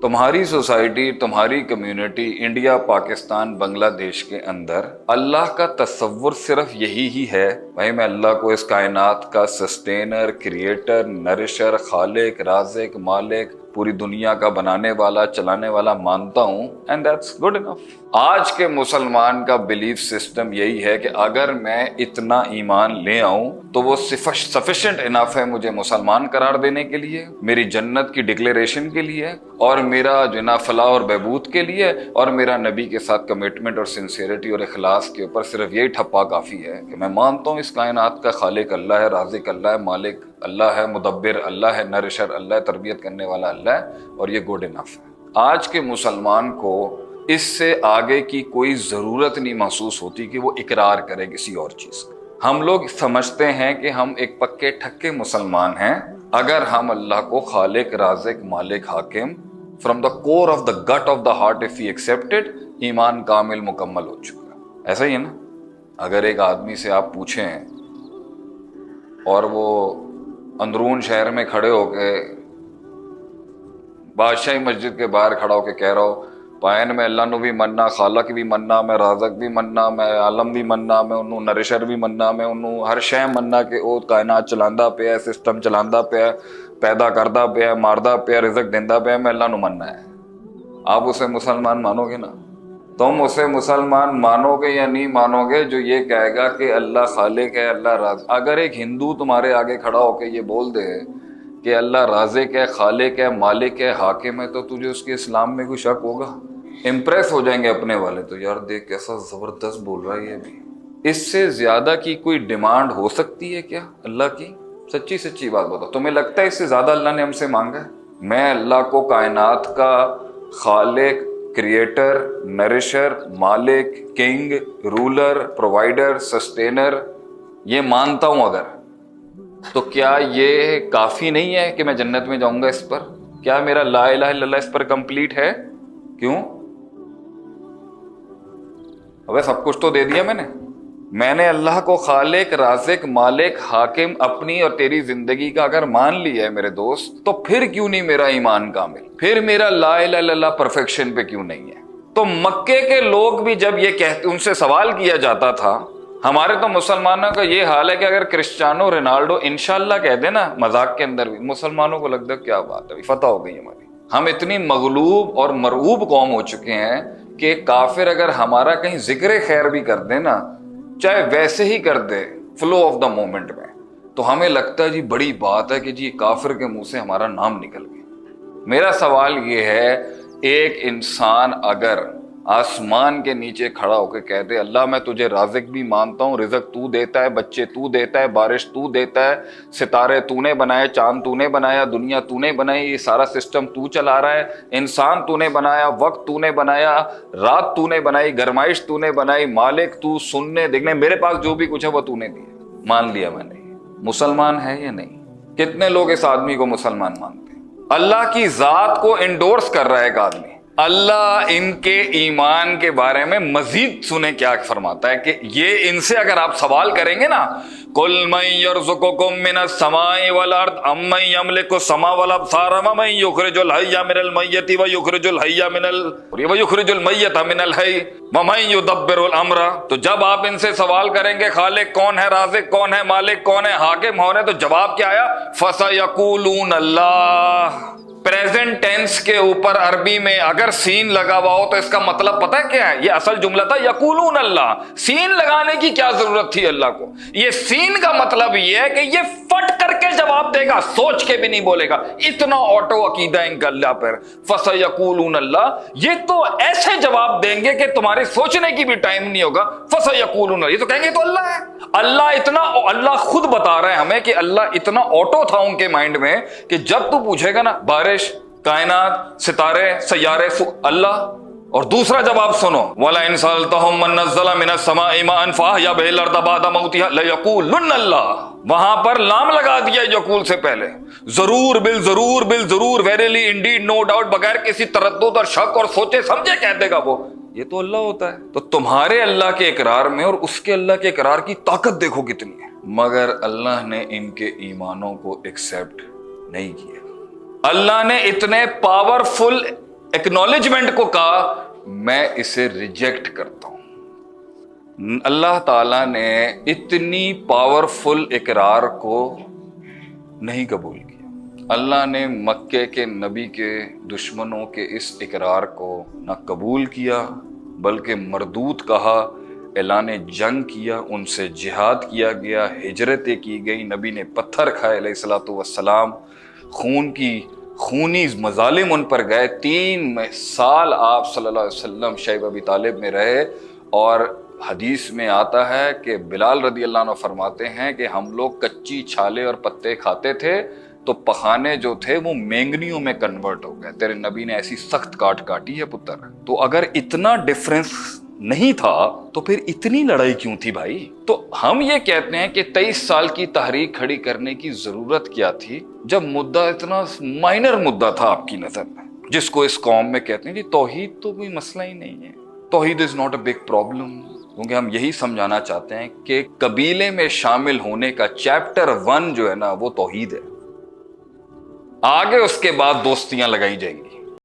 तुम्हारी सोसाइटी, तुम्हारी community, India, Pakistan, Bangladesh के अंदर अल्लाह का तसव्वुर सिर्फ यही ही है, भाई मैं अल्लाह को इस कायनात का सस्टेनर, क्रिएटर, नरिशर, खालिक, राज़िक, मालिक, पूरी दुनिया का बनाने वाला, चलाने वाला मानता हूं, एंड दैट्स गुड इनफ। आज के मुसलमान का बिलीफ सिस्टम यही है कि अगर मैं इतना ईमान ले आऊं तो वो सफिशिएंट इनफ है मुझे मुसलमान करार देने के लिए, मेरी जन्नत की डिक्लेरेशन के लिए, और मेरा जो ना फलाह और बहबूद के लिए, और मेरा नबी के साथ कमिटमेंट और सिंसियरिटी और इखलास के ऊपर सिर्फ यही ठप्पा काफी है कि मैं मानता हूँ इस कायनात का खालिक अल्लाह है, राज़िक अल्लाह है, मालिक अल्लाह है, मुदब्बिर अल्लाह है, नरिशर अल्लाह है, तरबियत करने वाला अल्लाह है, और ये गुड इनफ है। आज के मुसलमान को इससे आगे की कोई ज़रूरत नहीं महसूस होती कि वो इकरार करे किसी और चीज़ का। हम लोग समझते हैं कि हम एक पक्के ठक्के मुसलमान हैं अगर हम अल्लाह को खालिक, राज़िक, मालिक, हाकिम from the core of the gut of the heart if he accepted, ईमान कामिल मुकम्मल हो चुका। ऐसा ही है ना। अगर एक आदमी से आप पूछें और वो अंदरून शहर में खड़े होके बादशाही मस्जिद के बाहर खड़ा होके कह रहा हो पायन में अल्लाह नू भी मन्ना, खालक भी मन्ना, मैं राज़िक भी मन्ना, मैं आलम भी मन्ना, मैं उन्होंने नरिशर भी मन्ना, मैं उन्होंने हर शय मन्ना कि वो कायनात चलांदा पे है, सिस्टम चलांदा पे है, पैदा करदा पे है, मारदा पे है, रिज़्क देंदा पे है, मैं अल्लाह नू मन्ना है। आप उसे मुसलमान मानोगे ना? तुम उसे मुसलमान मानोगे या नहीं मानोगे जो ये कहेगा कि अल्लाह खालिक है, अल्लाह राज़िक? अगर एक हिंदू तुम्हारे आगे खड़ा होकर ये बोल दे कि अल्लाह राज़िक है, खालिक है, मालिक है, हाकिम है, तो तुझे उसके इस्लाम में कोई शक होगा? इम्प्रेस हो जाएंगे अपने वाले, तो यार देख कैसा जबरदस्त बोल रहा है ये भी। इससे ज्यादा की कोई डिमांड हो सकती है क्या अल्लाह की? सच्ची सच्ची बात बताओ, तुम्हें लगता है इससे ज्यादा अल्लाह ने हमसे मांगा है? मैं अल्लाह को कायनात का खालिक, क्रिएटर, नरिशर, मालिक, किंग, रूलर, प्रोवाइडर, सस्टेनर ये मानता हूं अगर, तो क्या ये काफी नहीं है कि मैं जन्नत में जाऊंगा इस पर? क्या मेरा ला इलाहा इल्लल्लाह इस पर कंप्लीट है? क्यों? अबे सब कुछ तो दे दिया मैंने अल्लाह को खालिक, राज़िक, मालिक, हाकिम अपनी और तेरी जिंदगी का अगर मान लिया है मेरे दोस्त, तो फिर क्यों नहीं मेरा ईमान कामिल? फिर मेरा ला इलाहा इल्लल्लाह परफेक्शन पे क्यों नहीं है? तो मक्के के लोग भी जब ये कहते, उनसे सवाल किया जाता था, हमारे तो मुसलमानों का ये हाल है कि अगर क्रिस्टियानो रोनाल्डो इंशाल्लाह कह दे ना मजाक के अंदर भी, मुसलमानों को लगता है क्या बात है, फतह हो गई हमारी। हम इतनी मगलूब और मरऊब कौम हो चुके हैं कि काफिर अगर हमारा कहीं जिक्र खैर भी कर दे ना, चाहे वैसे ही कर दे फ्लो ऑफ द मोमेंट में, तो हमें लगता है जी बड़ी बात है कि जी काफिर के मुंह से हमारा नाम निकल गया। मेरा सवाल ये है, एक इंसान अगर आसमान के नीचे खड़ा होकर कह दे अल्लाह मैं तुझे राज़िक भी मानता हूँ, रिज़्क तू देता है, बच्चे तू देता है, बारिश तू देता है, सितारे तूने बनाए, चांद तूने बनाया, दुनिया तूने बनाई, ये सारा सिस्टम तू चला रहा है, इंसान तूने बनाया, वक्त तूने बनाया, रात तूने बनाई, गरमाइश तूने बनाई, मालिक तू, सुनने देखने, मेरे पास जो भी कुछ है वो तूने दिया, मान लिया मैंने। मुसलमान है या नहीं? कितने लोग इस आदमी को मुसलमान मानते हैं? अल्लाह की जात को इंडोर्स कर रहा है एक आदमी। अल्लाह इनके ईमान के बारे में मजीद सुने क्या फरमाता है कि ये इनसे अगर आप सवाल करेंगे ना, कुल मन यरज़ुकुकुम मिनस समाई वल अर्द अम्मन यमलिकु समा वल अबसार वमन युखरिजुल हय्य मिनल मय्यति व युखरिजुल हय्य मिनल व युखरिजुल मय्यत मिनल हय्य वमन युदब्बिरुल अम्र। तो जब आप इनसे सवाल करेंगे खालिक कौन है, राज़िक कौन है, मालिक कौन है, हाकिम कौन है, तो जवाब क्या आया? फसयक़ूलून अल्लाह। प्रेजेंट टेंस के ऊपर अरबी में अगर सीन लगा हुआ हो तो इसका मतलब पता है क्या है? ये असल जुमला था यकूलून अल्लाह। सीन लगाने की क्या जरूरत थी अल्लाह को? ये सीन का मतलब ये है कि ये फट करके जवाब देगा, सोच के भी नहीं बोलेगा। इतना ऑटो अकीदा इनका अल्लाह पर। फसयकूलून अल्लाह, ये तो ऐसे जवाब देंगे कि तुम्हारे सोचने की भी टाइम नहीं होगा। फसयकूलून, ये तो कहेंगे तो अल्लाह है। अल्लाह इतना, अल्लाह खुद बता रहे हैं हमें कि अल्लाह इतना ऑटो था उनके माइंड में कि जब तू पूछेगा ना बारिश, कायनात, सितारे, सैयारे, अल्लाह। और दूसरा जवाब सुनो, वला इन सअल्तहुम मन नज़्ज़ला मिनस समाई माअन फअहया बिहिल अर्द बअद मौतिहा लयक़ूलुन अल्लाह। वहां पर लाम लगा दिया यकूल से पहले। जरूर बिल जरूर बिल जरूर, वेरीली इंडीड, नो डाउट, बगैर किसी तरद्दुद और शक और सोचे समझे कह देगा वो। ये तो अल्लाह होता है। तो तुम्हारे अल्लाह के इकरार में और उसके अल्लाह के इकरार की ताकत देखो कितनी है। मगर अल्लाह ने इनके ईमानों को एक्सेप्ट नहीं किया। अल्लाह ने इतने पावरफुल एक्नॉलेजमेंट को कहा मैं इसे रिजेक्ट करता हूं। अल्लाह ताला ने इतनी पावरफुल इकरार को नहीं कबूल किया। अल्लाह ने मक्के के नबी के दुश्मनों के इस इकरार को ना कबूल किया बल्कि मरदूद कहा, ऐलान जंग किया, उनसे जिहाद किया गया, हिजरतें की गई, नबी ने पत्थर खाए अलैहिस्सलातु वस्सलाम, खून की खूनी मजालिम उन पर गए। 3 साल आप सल्लल्लाहु अलैहि वसल्लम शैब अबी तालिब में रहे और हदीस में आता है कि बिलाल रदी अल्लाह अन्हु फरमाते हैं कि हम लोग कच्ची छाले और पत्ते खाते थे तो पखाने जो थे वो मेंगनियों में कन्वर्ट हो गए। तेरे नबी ने ऐसी सख्त काट काटी है पुत्र। तो अगर इतना डिफरेंस नहीं था तो फिर इतनी लड़ाई क्यों थी भाई? तो हम ये कहते हैं कि 23 साल की तहरीक खड़ी करने की जरूरत क्या थी जब मुद्दा इतना माइनर मुद्दा था आपकी नजर में, जिसको इस कौम में कहते हैं कि तौहीद तो कोई मसला ही नहीं है, तौहीद is not a big problem. क्योंकि हम यही समझाना चाहते हैं कि कबीले में शामिल होने का चैप्टर 1 जो है ना वो तौहीद है, आगे उसके बाद दोस्तियां लगाई जाएंगी।